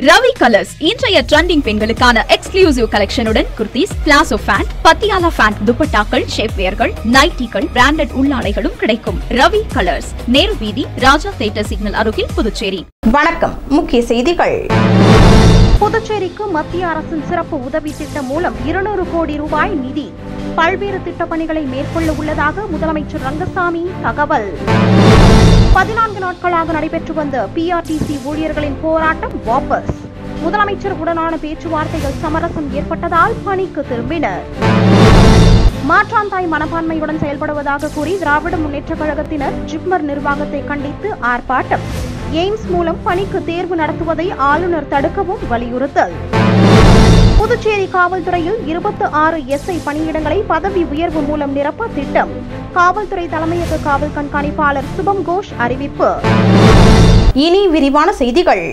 Ravi colours இன்றைய trending பெண்களுக்கான exclusive கலெக்ஷனுடன் kurtis, palazzo pant, Patiala pant, துப்பட்டாக்கள், ஷேப்வேர்கள், நைட்டிகள், பிராண்டட் உள்ளாடைகளும் கிடைக்கும். ரவி கலர்ஸ், நேரு வீதி, ராஜா தியேட்டர் சிக்னல் அருகில், புதுச்சேரி. வணக்கம். முக்கிய செய்திகள். புதுச்சேரிக்கு மத்திய அரசின் சிறப்பு உதவி திட்டம் மூலம் 200 கோடி ரூபாய் நிதி. பல்வேறு திட்டப்பணிகளை மேற்கொள்ள உள்ளதாக முதலமைச்சர் ரங்கசாமி தகவல். 14 நாட்களாக நடைபெற்று வந்த பிஆர்டிசி ஊழியர்களின் போராட்டம் வாபஸ். முதலமைச்சர் உடனான பேச்சுவார்த்தைகள் சமரசம் ஏற்பட்டதால் பணிக்கு திரும்பினர். மாற்றாந்தாய் மனப்பான்மையுடன் செயல்படுவதாக கூறி திராவிட முன்னேற்றக் கழகத்தினர் ஜிப்மர் நிர்வாகத்தை கண்டித்து ஆர்ப்பாட்டம். எய்ம்ஸ் மூலம் பணிக்கு தேர்வு நடத்துவதை ஆளுநர் தடுக்கவும் வலியுறுத்தல். புதுச்சேரி காவல்துறையில் 26 எஸ்ஐ பணியிடங்களை பதவி உயர்வு மூலம் நிரப்ப திட்டம். காவல்துறை தலைமையக காவல் கண்காணிப்பாளர் சுபம் கோஷ் அறிவிப்பு. இனி விரிவான செய்திகள்.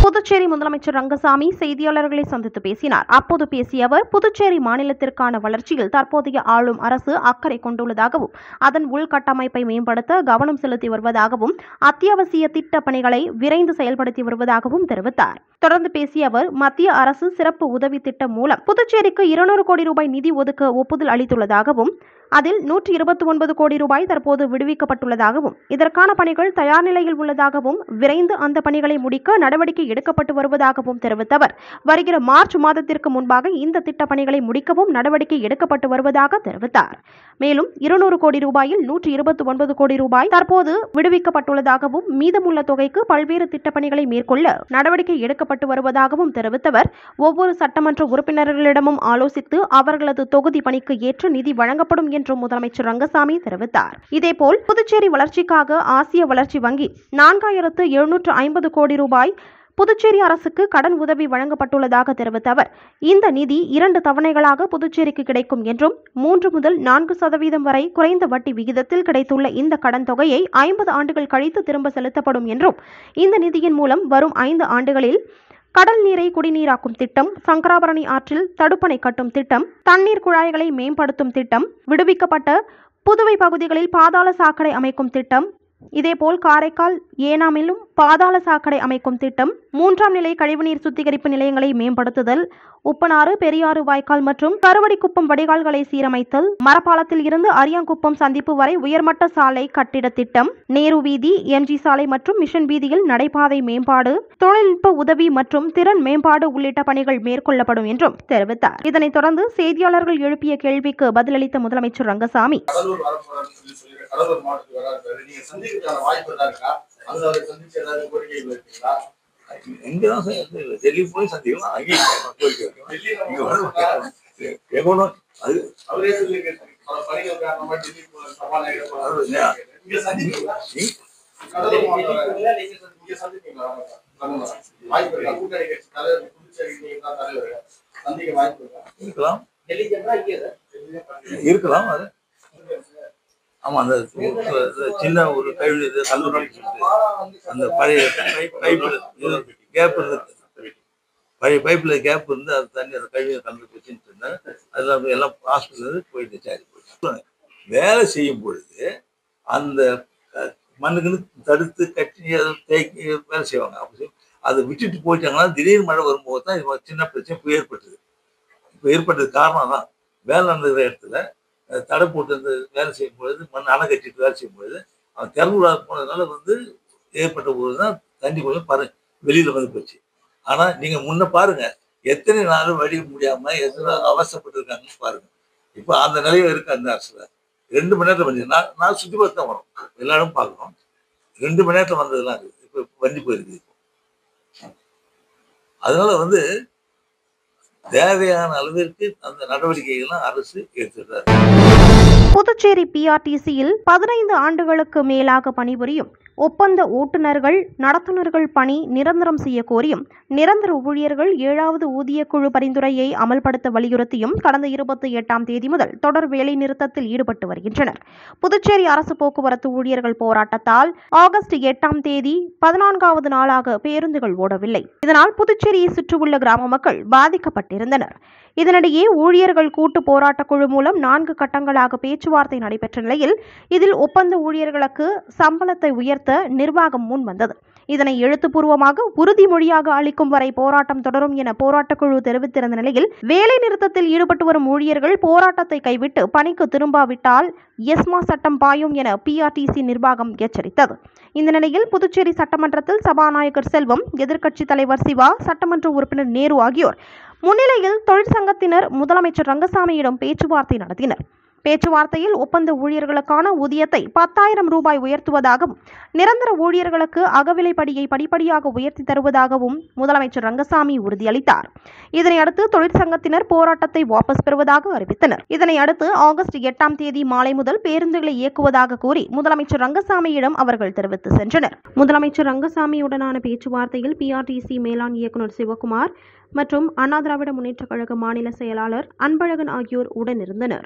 புதுச்சேரி முதலமைச்சர் ரங்கசாமி செய்தியாளர்களை சந்தித்து பேசினார். அப்போது பேசிய அவர், புதுச்சேரி மாநிலத்திற்கான வளர்ச்சியில் தற்போதைய ஆளும் அரசு அக்கறை கொண்டுள்ளதாகவும், அதன் உள்கட்டமைப்பை மேம்படுத்த கவனம் செலுத்தி வருவதாகவும், அத்தியாவசிய திட்ட பணிகளை விரைந்து செயல்படுத்தி வருவதாகவும் தெரிவித்தார். தொடர்ந்து பேசிய அவர், மத்திய அரசு சிறப்பு உதவி திட்டம் மூலம் புதுச்சேரிக்கு 200 கோடி ரூபாய் நிதி ஒதுக்க ஒப்புதல் அளித்துள்ளதாகவும், அதில் 129 கோடி ரூபாய் தற்போது விடுவிக்கப்பட்டுள்ளதாகவும், இதற்கான பணிகள் தயார் நிலையில் உள்ளதாகவும், விரைந்து அந்த பணிகளை முடிக்க நடவடிக்கை எடுக்கப்பட்டு வருவதாகவும் தெரிவித்த அவர், வருகிற மார்ச் மாதத்திற்கு முன்பாக இந்த திட்ட பணிகளை முடிக்கவும் நடவடிக்கை எடுக்கப்பட்டு வருவதாக தெரிவித்தார். மேலும் 200 கோடி ரூபாயில் 129 கோடி ரூபாய் தற்போது விடுவிக்கப்பட்டுள்ளதாகவும், மீதமுள்ள தொகைக்கு பல்வேறு திட்டப்பணிகளை மேற்கொள்ள நடவடிக்கை எடுக்கப்பட்டு வருவதாகவும் தெரிவித்தவர், ஒவ்வொரு சட்டமன்ற உறுப்பினர்களிடமும் ஆலோசித்து அவர்களது தொகுதி பணிக்கு ஏற்ற நிதி வழங்கப்படும் என்றும் முதலமைச்சர் ரங்கசாமி தெரிவித்தார். இதேபோல் புதுச்சேரி வளர்ச்சிக்காக ஆசிய வளர்ச்சி வங்கி 4750 கோடி ரூபாய் புதுச்சேரி அரசுக்கு கடன் உதவி வழங்கப்பட்டுள்ளதாக தெரிவித்த அவர், இந்த நிதி 2 தவணைகளாக புதுச்சேரிக்கு கிடைக்கும் என்றும், 3 முதல் 4% வரை குறைந்த வட்டி விகிதத்தில் கிடைத்துள்ள இந்த கடன் தொகையை 50 ஆண்டுகள் கழித்து திரும்ப செலுத்தப்படும் என்றும், இந்த நிதியின் மூலம் வரும் 5 ஆண்டுகளில் கடல் நீரை குடிநீராக்கும் திட்டம், சங்கராபரணி ஆற்றில் தடுப்பணை கட்டும் திட்டம், தண்ணீர் குழாய்களை மேம்படுத்தும் திட்டம், விடுவிக்கப்பட்ட புதுவை பகுதிகளில் பாதாள சாக்கடை அமைக்கும் திட்டம், இதேபோல் காரைக்கால், ஏனாமிலும் பாதாள சாக்கடை அமைக்கும் திட்டம், 3ஆம் நிலை கழிவுநீர் சுத்திகரிப்பு நிலையங்களை மேம்படுத்துதல், உப்பனாறு, பெரியாறு வாய்க்கால் மற்றும் கருவடிக்குப்பம் வடிகால்களை சீரமைத்தல், மரப்பாலத்தில் இருந்து அரியாங்குப்பம் சந்திப்பு வரை உயர்மட்ட சாலை கட்டிட திட்டம், நேரு வீதி, எம்ஜி சாலை மற்றும் மிஷன் வீதியில் நடைபாதை மேம்பாடு, தொழில்நுட்ப உதவி மற்றும் திறன் மேம்பாடு உள்ளிட்ட பணிகள் மேற்கொள்ளப்படும் என்றும் தெரிவித்தார். இதனைத் தொடர்ந்து செய்தியாளர்கள் எழுப்பிய கேள்விக்கு பதிலளித்த முதலமைச்சர் ரங்கசாமி, இருக்கலாம். அது ஆமா, அந்த சின்ன ஒரு கழிவு கல்லூரி, அந்த பழைய பைப்பில் கேப் இருந்து, பழைய பைப்பில் கேப் இருந்து அது தண்ணி அந்த கழிவு கலந்து வச்சுட்டு இருந்தேன். அதில் எல்லாம் ஹாஸ்பிட்டல் போயிட்டு சாரி போயிட்டு வேலை செய்யும் பொழுது அந்த மண்ணுக்குன்னு தடுத்து கட்டி தேக்கி வேலை செய்வாங்க. அப்படி அதை விட்டுட்டு போயிட்டாங்கன்னா திடீர்னு மழை வரும்போது தான் இது சின்ன பிரச்சனை இப்போ ஏற்பட்டது. இப்போ ஏற்பட்டது காரணம் தான், வேலை நடந்துக்கிற இடத்துல தடை போட்டு அந்த வேலை செய்யும் பொழுது, மண் அணை கட்டிட்டு வேலை செய்யும் பொழுது அவன் திறந்து போனதுனால ஏற்பட்ட போது தான் தண்ணி கொஞ்சம் வெளியில் வந்து போச்சு. ஆனால் நீங்கள் முன்ன பாருங்க, எத்தனை நாள் வடிய முடியாமல் எத்தனை அவசரப்பட்டுருக்காங்கன்னு பாருங்க. இப்போ அந்த நிலையம் இருக்கு. அந்த அரசில் 2 மணி நேரத்தில் வந்து நான் சுற்றி பார்த்து தான் வரும், எல்லாரும் பார்க்கணும். 2 மணி நேரத்தில் வந்ததெல்லாம் இருக்குது. இப்போ வண்டி போயிருக்கு. இப்போ அதனால தேவையான அளவிற்கு அந்த நடவடிக்கைகள்லாம் அரசு எடுத்துட்டார். புதுச்சேரி பிஆர்டிசியில் 15 ஆண்டுகளுக்கு மேலாக பணிபுரியும் ஒப்பந்த ஓட்டுநர்கள், நடத்துனர்கள் பணி நிரந்தரம் செய்ய கோரியும், நிரந்தர ஊழியர்கள் 7வது ஊதிய குழு பரிந்துரையை அமல்படுத்த வலியுறுத்தியும் கடந்த 28ஆம் தேதி முதல் தொடர் வேலை நிறுத்தத்தில் ஈடுபட்டு வருகின்றனர். புதுச்சேரி அரசு போக்குவரத்து ஊழியர்கள் போராட்டத்தால் ஆகஸ்ட் 8ஆம் தேதி 14வது நாளாக பேருந்துகள் ஓடவில்லை. இதனால் புதுச்சேரியை சுற்றியுள்ள கிராம மக்கள் பாதிக்கப்பட்டிருந்தனர். இதனிடையே ஊழியர்கள் கூட்டு போராட்ட குழு மூலம் 4 கட்டங்களாக பேச்சுவார்த்தை நடைபெற்ற நிலையில் இதில் ஒப்பந்த ஊழியர்களுக்கு சம்பளத்தை உயர்த்த நிர்வாகம் முன் வந்தது. இதனை எழுத்துப்பூர்வமாக உறுதிமொழியாக அளிக்கும் வரை போராட்டம் தொடரும் என போராட்டக்குழு தெரிவித்திருந்த நிலையில் வேலை நிறுத்தத்தில் ஈடுபட்டு வரும் ஊழியர்கள் போராட்டத்தை கைவிட்டு பணிக்கு திரும்பாவிட்டால் எஸ்மா சட்டம் பாயும் என பிஆர்டிசி நிர்வாகம் எச்சரித்தது. இந்த நிலையில் புதுச்சேரி சட்டமன்றத்தில் சபாநாயகர் செல்வம், எதிர்க்கட்சித் தலைவர் சிவா, சட்டமன்ற உறுப்பினர் நேரு ஆகியோர் முன்னிலையில் தொழிற்சங்கத்தினர் முதலமைச்சர் ரங்கசாமியிடம் பேச்சுவார்த்தை நடத்தினர். பேச்சுவார்த்தையில் ஒப்பந்த ஊழியர்களுக்கான ஊதியத்தை 10,000 ரூபாய் உயர்த்துவதாகவும், நிரந்தர ஊழியர்களுக்கு அகவிலைப்படியை படிப்படியாக உயர்த்தி தருவதாகவும் முதலமைச்சர் ரங்கசாமி உறுதியளித்தார். இதனையடுத்து தொழிற்சங்கத்தினர் போராட்டத்தை வாபஸ் பெறுவதாக அறிவித்தனர். இதனையடுத்து ஆகஸ்ட் 8ஆம் தேதி மாலை முதல் பேருந்துகளை இயக்குவதாக கூறி முதலமைச்சர் ரங்கசாமியிடம் அவர்கள் தெரிவித்து சென்றனர். முதலமைச்சர் ரங்கசாமியுடனான பேச்சுவார்த்தையில் பிஆர்டிசி மேலாண் இயக்குநர் சிவகுமார் மற்றும் அண்ணா திராவிட முன்னேற்றக் கழக மாநில செயலாளர் அன்பழகன் ஆகியோர் உடனிருந்தனர்.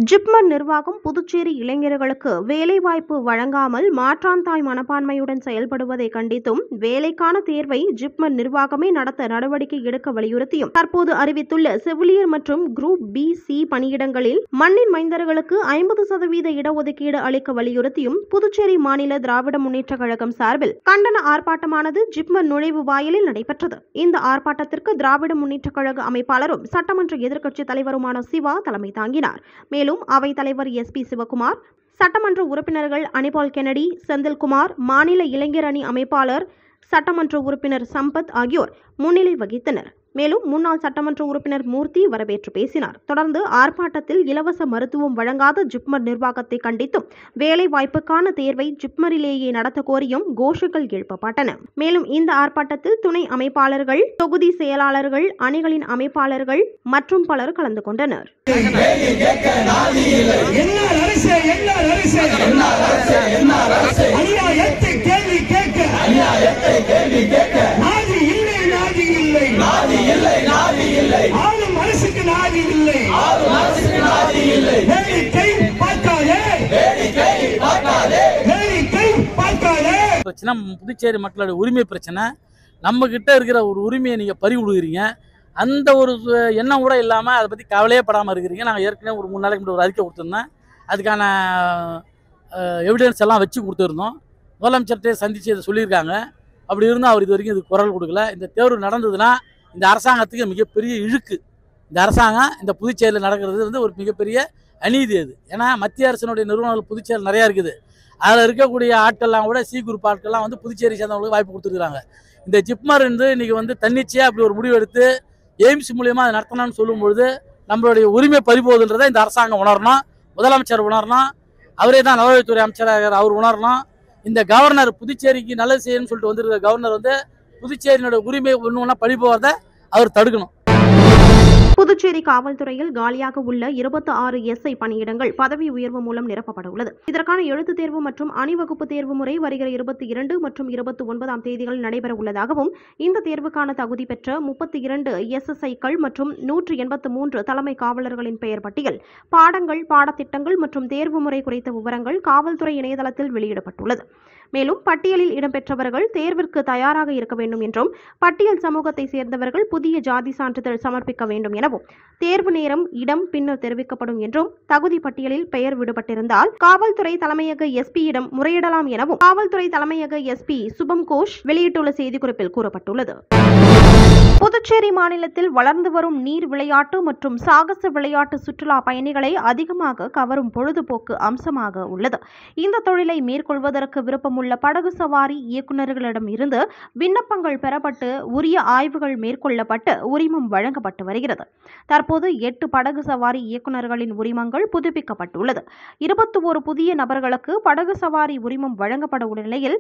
ஜிப்மர் நிர்வாகம் புதுச்சேரி இளைஞர்களுக்கு வேலைவாய்ப்பு வழங்காமல் மாற்றாந்தாய் மனப்பான்மையுடன் செயல்படுவதை கண்டித்தும், வேலைக்கான தேர்வை ஜிப்மர் நிர்வாகமே நடத்த நடவடிக்கை எடுக்க வலியுறுத்தியும், தற்போது அறிவித்துள்ள செவிலியர் மற்றும் குரூப் பி, சி பணியிடங்களில் மண்ணின் மைந்தர்களுக்கு 50% இடஒதுக்கீடு அளிக்க வலியுறுத்தியும் புதுச்சேரி மாநில திராவிட முன்னேற்றக் கழகம் சார்பில் கண்டன ஆர்ப்பாட்டமானது ஜிப்மர் நுழைவு வாயிலில் நடைபெற்றது. இந்த ஆர்ப்பாட்டத்திற்கு திராவிட முன்னேற்றக் கழக அமைப்பாளரும் சட்டமன்ற எதிர்க்கட்சித் தலைவருமான சிவா தலைமை தாங்கினார். மேலும் அவைத் தலைவர் எஸ்.பி. சிவகுமார், சட்டமன்ற உறுப்பினர்கள் அனிபால் கென்னடி, செந்தில்குமார், மாநில இளைஞர் அணி அமைப்பாளர் சட்டமன்ற உறுப்பினர் சம்பத் ஆகியோர் முன்னிலை வகித்தனர். மேலும் முன்னாள் சட்டமன்ற உறுப்பினர் மூர்த்தி வரவேற்று பேசினார். தொடர்ந்து ஆர்ப்பாட்டத்தில் இலவச மருத்துவம் வழங்காத ஜிப்மர் நிர்வாகத்தை கண்டித்தும், வேலை வாய்ப்புக்கான தேர்வை ஜிப்மரிலேயே நடத்த கோரியும் கோஷங்கள் எழுப்பப்பட்டன. மேலும் இந்த ஆர்ப்பாட்டத்தில் துணை அமைப்பாளர்கள், தொகுதி செயலாளர்கள், அணிகளின் அமைப்பாளர்கள் மற்றும் பலர் கலந்து கொண்டனர். ஆளும் அரசுக்கு நாதி இல்லை. பிரச்சனை புதுச்சேரி மக்களோட உரிமை பிரச்சனை. நம்ம கிட்ட இருக்கிற ஒரு உரிமையை நீங்க பறி விடுகிறீங்க. அந்த ஒரு எண்ணம் கூட இல்லாமல் அதை பற்றி கவலையே படாமல் இருக்கிறீங்க. நாங்கள் ஏற்கனவே ஒரு 3 நாளைக்கு முன்னாடி ஒரு அறிக்கை கொடுத்துருந்தோம். அதுக்கான எவிடன்ஸ் எல்லாம் வச்சு கொடுத்துருந்தோம். முதலமைச்சர்கிட்ட சந்தித்து இதை சொல்லியிருக்காங்க. அப்படி இருந்தும் அவர் இது வரைக்கும் இது குரல் கொடுக்கல. இந்த தேர்வு நடந்ததுன்னா இந்த அரசாங்கத்துக்கு மிகப்பெரிய இழுக்கு. இந்த அரசாங்கம் இந்த புதுச்சேரியில் நடக்கிறது வந்து ஒரு மிகப்பெரிய அநீதி அது. ஏன்னா மத்திய அரசினுடைய நிறுவனங்கள் புதுச்சேரி நிறையா இருக்குது. அதில் இருக்கக்கூடிய ஆட்கள்லாம் கூட சி குரூப் ஆட்கள்லாம் வந்து புதுச்சேரி சேர்ந்தவங்களுக்கு வாய்ப்பு கொடுத்துருக்குறாங்க. இந்த ஜிப்மர் இன்றைக்கி வந்து தன்னிச்சையாக அப்படி ஒரு முடிவு எடுத்து எய்ம்ஸ் மூலியமாக அதை நடத்தணும்னு சொல்லும்பொழுது நம்மளுடைய உரிமை பறிபோகுதுன்றதை இந்த அரசாங்கம் உணரணும். முதலமைச்சர் உணரணும். அவரே தான் நலவழித்துறை அமைச்சராக அவர் உணரணும். இந்த கவர்னர் புதுச்சேரிக்கு நல்லது செய்யணும்னு சொல்லிட்டு வந்திருக்கிற கவர்னர் வந்து புதுச்சேரியினுடைய உரிமை ஒன்று ஒன்றா பறி போகிறத அவர் தடுக்கணும். புதுச்சேரி காவல்துறையில் காலியாக உள்ள 26 எஸ்ஐ பணியிடங்கள் பதவி உயர்வு மூலம் நிரப்பப்பட உள்ளது. இதற்கான எழுத்துத் தேர்வு மற்றும் அணிவகுப்பு தேர்வு முறை வருகிற 22 மற்றும் 29ஆம் தேதிகளில் நடைபெற உள்ளதாகவும், இந்த தேர்வுக்கான தகுதி பெற்ற 32 எஸ்எஸ்ஐக்கள் மற்றும் 183 தலைமை காவலர்களின் பெயர் பட்டியல், பாடங்கள், பாடத்திட்டங்கள் மற்றும் தேர்வு முறை குறித்த விவரங்கள் காவல்துறை இணையதளத்தில் வெளியிடப்பட்டுள்ளது. மேலும் பட்டியலில் இடம்பெற்றவர்கள் தேர்விற்கு தயாராக இருக்க வேண்டும் என்றும், பட்டியல் சமூகத்தை சேர்ந்தவர்கள் புதிய ஜாதி சான்றிதழ் சமர்ப்பிக்க வேண்டும் எனவும், தேர்வு நேரம், இடம் பின்னர் தெரிவிக்கப்படும் என்றும், தகுதி பட்டியலில் பெயர் விடுபட்டிருந்தால் காவல்துறை தலைமையக எஸ்பியிடம் முறையிடலாம் எனவும் காவல்துறை தலைமையக எஸ்பி சுபம் கோஷ் வெளியிட்டுள்ள செய்திக்குறிப்பில் கூறப்பட்டுள்ளது. புதுச்சேரி மாநிலத்தில் வளர்ந்து வரும் நீர் விளையாட்டு மற்றும் சாகச விளையாட்டு சுற்றுலா பயணிகளை அதிகமாக கவரும் பொழுதுபோக்கு அம்சமாக உள்ளது. இந்த தொழிலை மேற்கொள்வதற்கு விருப்பமுள்ள படகு சவாரி இயக்குநர்களிடம் இருந்து விண்ணப்பங்கள் பெறப்பட்டு உரிய ஆய்வுகள் மேற்கொள்ளப்பட்டு உரிமம் வழங்கப்பட்டு வருகிறது. தற்போது 8 படகு சவாரி இயக்குநர்களின் உரிமங்கள் புதுப்பிக்கப்பட்டுள்ளது. 21 புதிய நபர்களுக்கு படகு சவாரி உரிமம் வழங்கப்பட உள்ள நிலையில்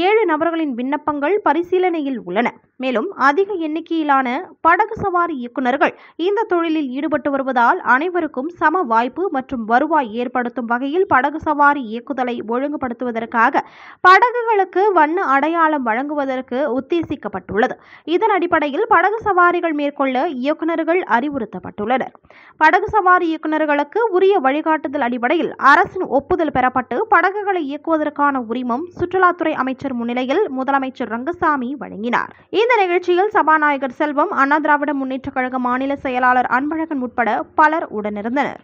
7 நபர்களின் விண்ணப்பங்கள் பரிசீலனையில் உள்ளன. மேலும் அதிக எண்ணிக்கையிலான படகு சவாரி இயக்குநர்கள் இந்த தொழிலில் ஈடுபட்டு வருவதால் அனைவருக்கும் சம வாய்ப்பு மற்றும் வருவாய் ஏற்படுத்தும் வகையில் படகு சவாரி இயக்குதலை ஒழுங்குபடுத்துவதற்காக படகுகளுக்கு வண்ண அடையாளம் வழங்குவதற்கு உத்தேசிக்கப்பட்டுள்ளது. இதன் அடிப்படையில் படகு சவாரிகள் மேற்கொள்ள இயக்குநர்கள் அறிவுறுத்தப்பட்டுள்ளனர். படகு சவாரி இயக்குநர்களுக்கு உரிய வழிகாட்டுதல் அடிப்படையில் அரசின் ஒப்புதல் பெறப்பட்டு படகுகளை இயக்குவதற்கான உரிமம் சுற்றுலாத்துறை அமைச்சர் முன்னிலையில் முதலமைச்சர் ரங்கசாமி வழங்கினார். இந்த நிகழ்ச்சியில் சபாநாயகர் செல்வம், அண்ணா திராவிட முன்னேற்றக் கழக மாநில செயலாளர் அன்பழகன் உட்பட பலர் உடனிருந்தனர்.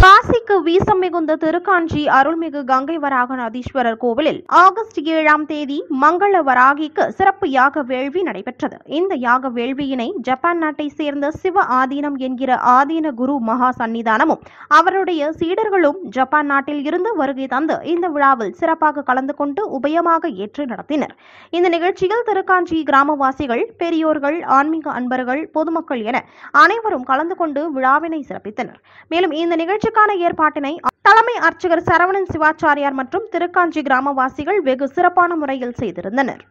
காசிக்கு வீசம் மிகுந்த திருக்காஞ்சி அருள்மிகு கங்கை வராகநாதீஸ்வரர் கோவிலில் ஆகஸ்ட் 7ஆம் தேதி மங்கள வராகிக்கு சிறப்பு யாக வேள்வி நடைபெற்றது. இந்த யாக வேள்வியினை ஜப்பான் நாட்டை சேர்ந்த சிவ ஆதீனம் என்கிற ஆதீன குரு மகா சன்னிதானமும் அவருடைய சீடர்களும் ஜப்பான் நாட்டில் இருந்து வருகை தந்து இந்த விழாவில் சிறப்பாக கலந்து கொண்டு உபயமாக ஏற்று நடத்தினர். இந்த நிகழ்ச்சியில் திருக்காஞ்சி கிராமவாசிகள், பெரியோர்கள், ஆன்மீக அன்பர்கள், பொதுமக்கள் என அனைவரும் கலந்து கொண்டு விழாவினை சிறப்பித்தனர். மேலும் இந்த நிகழ்ச்சிக்கான ஏற்பாட்டினை தலைமை அர்ச்சகர் சரவணன் சிவாச்சாரியார் மற்றும் திருக்காஞ்சி கிராமவாசிகள் வெகு சிறப்பான முறையில் செய்திருந்தனர்.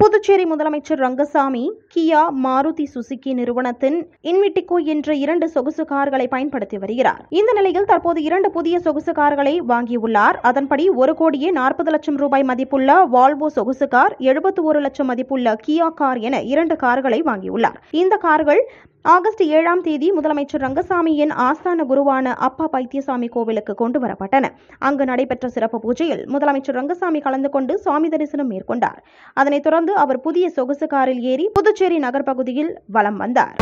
புதுச்சேரி முதலமைச்சர் ரங்கசாமி கியா, மாருதி சுசுகி நிறுவனத்தின் இன்விட்டிகோ என்ற 2 சொகுசு கார்களை பயன்படுத்தி வருகிறார். இந்த நிலையில் தற்போது 2 புதிய சொகுசு கார்களை வாங்கியுள்ளார். அதன்படி 1,40,00,000 ரூபாய் மதிப்புள்ள வால்வோ சொகுசு கார், 71 லட்சம் மதிப்புள்ள கியா கார் என 2 கார்களை வாங்கியுள்ளார். இந்த கார்கள் ஆகஸ்ட் 7ஆம் தேதி முதலமைச்சர் ரங்கசாமியின் ஆஸ்தான குருவான அப்பா பைத்தியசாமி கோவிலுக்கு கொண்டு வரப்பட்டன. அங்கு நடைபெற்ற சிறப்பு பூஜையில் முதலமைச்சர் ரங்கசாமி கலந்து கொண்டு சுவாமி தரிசனம் மேற்கொண்டார். அதனைத் தொடர்ந்து அவர் புதிய சொகுசு காரில் ஏறி புதுச்சேரி நகர் பகுதியில் வலம் வந்தார்.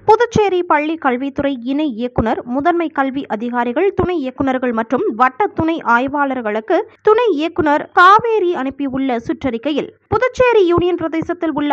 புதுச்சேரி பள்ளி கல்வித்துறை இணை இயக்குனர், முதன்மை கல்வி அதிகாரிகள், துணை இயக்குநர்கள் மற்றும் வட்ட துணை ஆய்வாளர்களுக்கு துணை இயக்குனர் காவேரி அனுப்பியுள்ள சுற்றறிக்கையில், புதுச்சேரி யூனியன் பிரதேசத்தில் உள்ள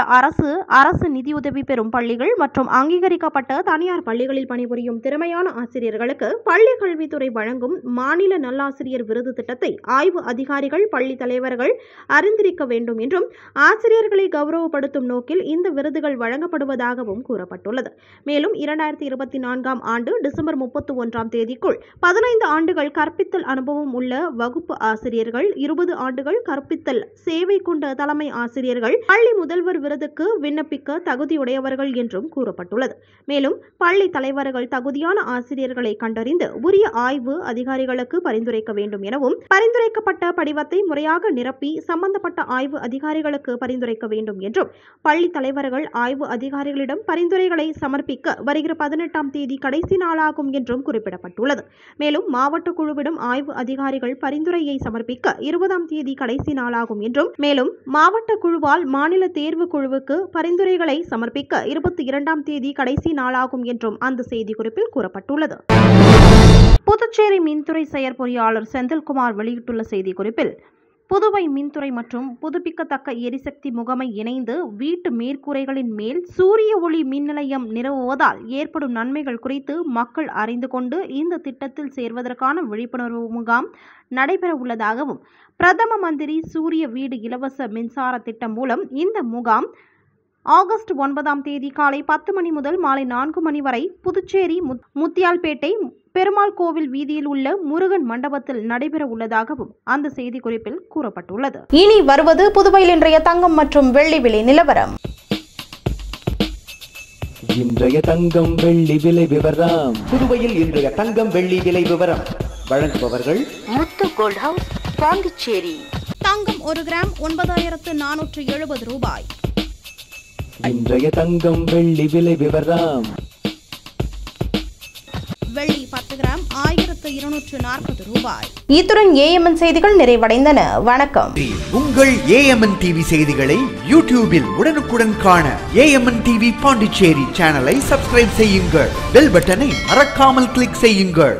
அரசு நிதியுதவி பெறும் பள்ளிகள் மற்றும் அங்கீகரிக்கப்பட்ட தனியார் பள்ளிகளில் பணிபுரியும் திறமையான ஆசிரியர்களுக்கு பள்ளி கல்வித்துறை வழங்கும் மாநில நல்லாசிரியர் விருது திட்டத்தை ஆய்வு அதிகாரிகள், பள்ளி தலைவர்கள் அறிந்திருக்க வேண்டும் என்றும், ஆசிரியர்களை கௌரவப்படுத்தும் நோக்கில் இந்த விருதுகள் வழங்கப்படுவதாகவும் கூறப்பட்டுள்ளது. மேலும் 2024ஆம் ஆண்டு டிசம்பர் 31ஆம் தேதிக்குள் 15 ஆண்டுகள் கற்பித்தல் அனுபவம் உள்ள வகுப்பு ஆசிரியர்கள், 20 ஆண்டுகள் கற்பித்தல் சேவை கொண்ட தலைமை ஆசிரியர்கள் பள்ளி முதல்வர் விருதுக்கு விண்ணப்பிக்க தகுதியுடையவர்கள் என்றும் கூறப்பட்டுள்ளது. மேலும் பள்ளி தலைவர்கள் தகுதியான ஆசிரியர்களை கண்டறிந்து உரிய ஆய்வு அதிகாரிகளுக்கு பரிந்துரைக்க வேண்டும் எனவும், பரிந்துரைக்கப்பட்ட படிவத்தை முறையாக நிரப்பி சம்பந்தப்பட்ட ஆய்வு அதிகாரிகளுக்கு பரிந்துரைக்க வேண்டும் என்றும், பள்ளி தலைவர்கள் ஆய்வு அதிகாரிகளிடம் பரிந்துரைகளை சமர்ப்பிக்க வருகிற 18ஆம் தேதி கடைசி நாளாகும் என்றும் குறிப்பிடப்பட்டுள்ளது. மேலும் மாவட்ட குழுவிடம் ஆய்வு அதிகாரிகள் பரிந்துரையை சமர்ப்பிக்க 20ஆம் தேதி கடைசி நாளாகும் என்றும், மேலும் மாவட்ட குழுவால் மாநில தேர்வு குழுவுக்கு பரிந்துரைகளை சமர்ப்பிக்க 22ஆம் தேதி கடைசி நாளாகும் என்றும் அந்த செய்திக்குறிப்பில் கூறப்பட்டுள்ளது. புதுச்சேரி மின்துறை செயற்பொறியாளர் செந்தில்குமார் வெளியிட்டுள்ள செய்திக்குறிப்பில், புதுவை மின்துறை மற்றும் புதுப்பிக்கத்தக்க எரிசக்தி முகமை இணைந்து வீட்டு மேற்கூரைகளின் மேல் சூரிய ஒளி மின் நிலையம் நிறுவுவதால் ஏற்படும் நன்மைகள் குறித்து மக்கள் அறிந்து கொண்டு இந்த திட்டத்தில் சேர்வதற்கான விழிப்புணர்வு முகாம் நடைபெற உள்ளதாகவும், பிரதம மந்திரி சூரிய வீடு இலவச மின்சார திட்டம் மூலம் இந்த முகாம் ஆகஸ்ட் 9ஆம் தேதி காலை 10 மணி முதல் மாலை 4 மணி வரை புதுச்சேரி முத்தியால்பேட்டை பெருமாள் கோவில் வீதியில் உள்ள முருகன் மண்டபத்தில் நடைபெற உள்ளதாகவும் அந்த செய்திக்குறிப்பில் கூறப்பட்டுள்ளது. இனி வருவது புதுவையில் இன்றைய தங்கம் மற்றும் வெள்ளி விலை நிலவரம். இன்றைய தங்கம் வெள்ளி விலை விவரம். புதுவையில் இன்றைய தங்கம் வெள்ளி விலை விவரம் வழங்குபவர்கள் முத்து கோல்ட் ஹவுஸ், பாண்டிச்சேரி. தங்கம் 1 கிராம் 9470 ரூபாய். இன்றைய தங்கம் வெள்ளி விலை விவரம். வெள்ளி 10 கிராம் 1240 ரூபாய். இத்துடன் ஏஎம்என் செய்திகள் நிறைவடைந்தன. வணக்கம். உங்கள் ஏஎம்என் டிவி செய்திகளை யூடியூபில் உடனுக்குடன் காண ஏஎம்என் டிவி பாண்டிச்சேரி சேனலை சப்ஸ்கிரைப் செய்யுங்கள். பெல் பட்டனை மறக்காமல் கிளிக் செய்யுங்கள்.